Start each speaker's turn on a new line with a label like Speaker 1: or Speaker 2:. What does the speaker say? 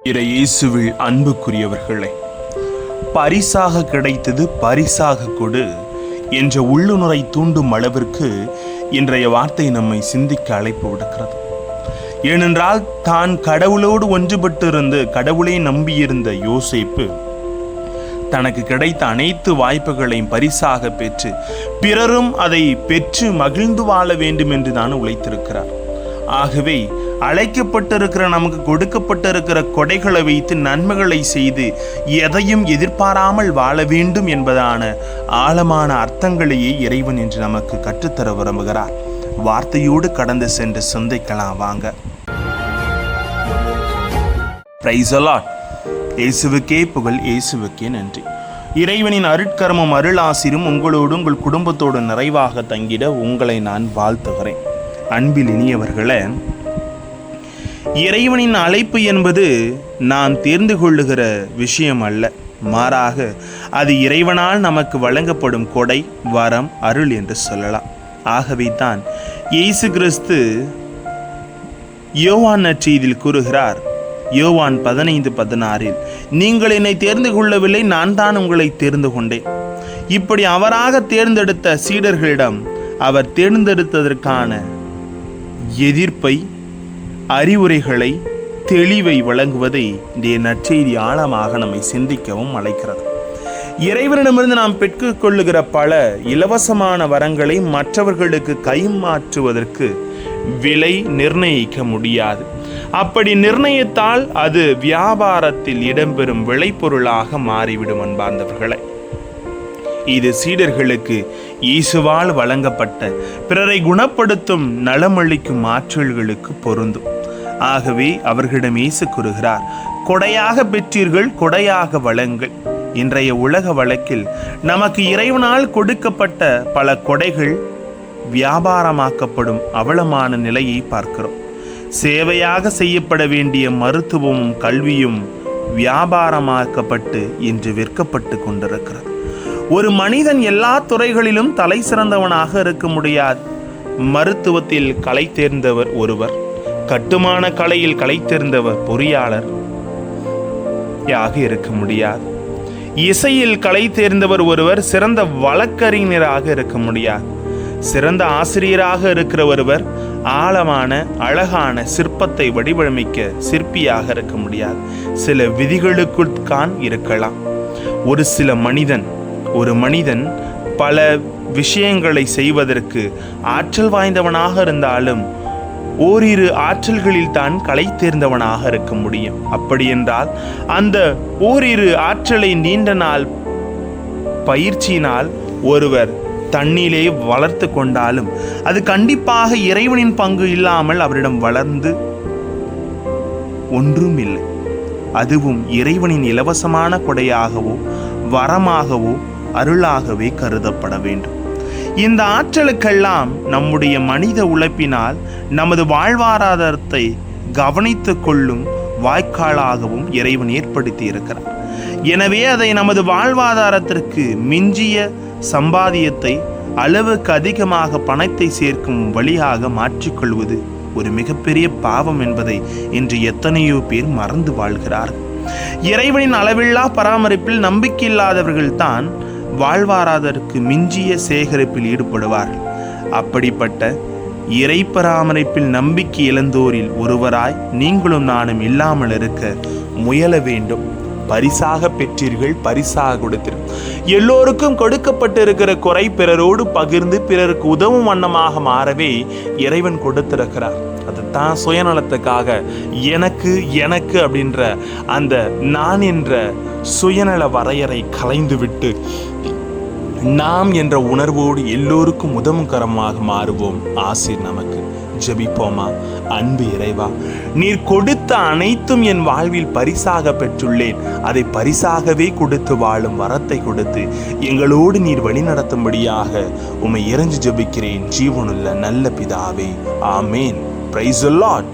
Speaker 1: இயேசுவில் அன்புக்குரியவர்களே, பரிசாக கிடைத்தது பரிசாக கொடு என்ற உள்ளுணரை தூண்டும் அளவிற்கு இன்றைய வார்த்தை நம்மை சிந்திக்க அழைப்பு விடுக்கிறது. ஏனென்றால் தான் கடவுளோடு ஒன்றுபட்டிருந்து கடவுளை நம்பியிருந்த யோசேப்பு தனக்கு கிடைத்த அனைத்து வாய்ப்புகளையும் பரிசாக பெற்று பிறரும் அதை பெற்று மகிழ்ந்து வாழ வேண்டும் என்று தான் உழைத்திருக்கிறார். ஆகவே அழைக்கப்பட்டிருக்கிற நமக்கு கொடுக்கப்பட்டிருக்கிற கொடைகளை வைத்து நன்மைகளை செய்து எதையும் எதிர்பாராமல் வாழ வேண்டும் என்பதான ஆழமான அர்த்தங்களையே இறைவன் என்று நமக்கு கற்றுத்தர விரும்புகிறார். வார்த்தையோடு கடந்து சென்று சிந்திக்கலாம் வாங்க. Praise the Lord. இயேசுவுக்கே புகழ், இயேசுவுக்கே நன்றி. இறைவனின் அருட்கரமும் அருளாசிரும் உங்களோடு உங்கள் குடும்பத்தோடு நிறைவாக தங்கிட உங்களை நான் வாழ்த்துகிறேன். அன்பில் இனியவர்களே, இறைவனின் அழைப்பு என்பது நாம் தேர்ந்து கொள்ளுகிற விஷயம் அல்ல, மாறாக அது இறைவனால் நமக்கு வழங்கப்படும் கொடை, வரம், அருள் என்று சொல்லலாம். ஆகவே தான் இயேசு கிறிஸ்து யோவான் நற்செய்தியில் கூறுகிறார், யோவான் 15:16, நீங்கள் என்னை தேர்ந்து கொள்ளவில்லை, நான் தான் உங்களை தேர்ந்து கொண்டேன். இப்படி அவராக தேர்ந்தெடுத்த சீடர்களிடம் அவர் தேர்ந்தெடுத்ததற்கான எதிர்ப்பை, அறிவுரைகளை, தெளிவை வழங்குவதை இன்றைய நற்செய்தி ஆழமாக நம்மை சிந்திக்கவும் அழைக்கிறது. இறைவனிடமிருந்து நாம் பெற்றுக்கொள்ளுகிற பல இலவசமான வரங்களை மற்றவர்களுக்கு கைமாற்றுவதற்கு விலை நிர்ணயிக்க முடியாது. அப்படி நிர்ணயித்தால் அது வியாபாரத்தில் இடம்பெறும் விளைபொருளாக மாறிவிடும். அன்பார்ந்தவர்களே, இது சீடர்களுக்கு இயேசுவால் வழங்கப்பட்ட பிறரை குணப்படுத்தும் நலமளிக்கும் ஆற்றல்களுக்கு பொருந்தும். ஆகவே அவர்களிடம் இயேசு கூறுகிறார், கொடையாக பெற்றீர்கள், கொடையாக வழங்கள். இன்றைய உலக வழக்கில் நமக்கு இறைவனால் கொடுக்கப்பட்ட பல கொடைகள் வியாபாரமாக்கப்படும் அவலமான நிலையை பார்க்கிறோம். சேவையாக செய்யப்பட வேண்டிய மருத்துவமும் கல்வியும் வியாபாரமாக்கப்பட்டு இன்று விற்கப்பட்டு கொண்டிருக்கிறது. ஒரு மனிதன் எல்லா துறைகளிலும் தலை சிறந்தவனாக இருக்க முடியாது. மருத்துவத்தில் கலை தேர்ந்தவர் ஒருவர், கட்டுமான கலையில் கலை தேர்ந்தவர் பொறியாளர் இருக்க முடியாது. இசையில் கலை தேர்ந்தவர் ஒருவர் சிறந்த வழக்கறிஞராக இருக்க முடியாது. சிறந்த ஆசிரியராக இருக்கிற ஒருவர் ஆழமான அழகான சிற்பத்தை வடிவமைக்க சிற்பியாக இருக்க முடியாது. சில விதிகளுக்குள் இருக்கலாம். ஒரு மனிதன் பல விஷயங்களை செய்வதற்கு ஆற்றல் வாய்ந்தவனாக இருந்தாலும் ஓரிரு ஆற்றல்களில் தான் கலை தேர்ந்தவனாக இருக்க முடியும். அப்படி என்றால் அந்த ஓரிரு ஆற்றலை நீண்ட நாள் பயிற்சியினால் ஒருவர் தன்னிலே வளர்த்து கொண்டாலும் அது கண்டிப்பாக இறைவனின் பங்கு இல்லாமல் அவரிடம் வளர்ந்து ஒன்றும் இல்லை. அதுவும் இறைவனின் இலவசமான கொடையாகவோ வரமாகவோ அருளாகவே கருதப்பட வேண்டும். இந்த ஆற்றலுக்கெல்லாம் நம்முடைய மனித உழைப்பினால் நமது வாழ்வாதாரத்தை கவனித்துக் கொள்ளும் வாய்க்காலாகவும் இறைவன் ஏற்படுத்தி இருக்கிறார். எனவே அதை நமது வாழ்வாதாரத்திற்கு மிஞ்சிய சம்பாதியத்தை, அளவுக்கு அதிகமாக பணத்தை சேர்க்கும் வழியாக மாற்றிக்கொள்வது ஒரு மிகப்பெரிய பாவம் என்பதை இன்று எத்தனையோ பேர் மறந்து வாழ்கிறார்கள். இறைவனின் அளவில்லா பராமரிப்பில் நம்பிக்கையில்லாதவர்கள் தான் வாழ்வாதாரத்திற்கு மிஞ்சிய சேகரிப்பில் ஈடுபடுவார்கள். அப்படிப்பட்ட இறை பராமரிப்பில் நம்பிக்கை இழந்தோரில் ஒருவராய் நீங்களும் நானும் இல்லாமல் இருக்க முயல வேண்டும். பரிசாக பெற்றீர்கள், பரிசாக கொடுத்தீர்கள். எல்லோருக்கும் கொடுக்கப்பட்டிருக்கிற குறை பிறரோடு பகிர்ந்து பிறருக்கு உதவும் வண்ணமாக மாறவே இறைவன் கொடுத்திருக்கிறார். அதுதான் சுயநலத்துக்காக எனக்கு அப்படின்ற அந்த நான் என்ற சுயநல வரையறை கலைந்துவிட்டு நாம் என்ற உணர்வோடு எல்லோருக்கும் உதவுகரமாக மாறுவோம். ஆசீர் நமக்கு. ஜெபிப்போமா. அன்பு இறைவா, நீர் கொடுத்த அனைத்தும் என் வாழ்வில் பரிசாக பெற்றுள்ளேன். அதை பரிசாகவே கொடுத்து வாழும் வரத்தை கொடுத்து எங்களோடு நீர் வழிநடத்தும்படியாக உம்மை இறைஞ்சி ஜெபிக்கிறேன். ஜீவனுள்ள நல்ல பிதாவே, ஆமேன். Praise the Lord.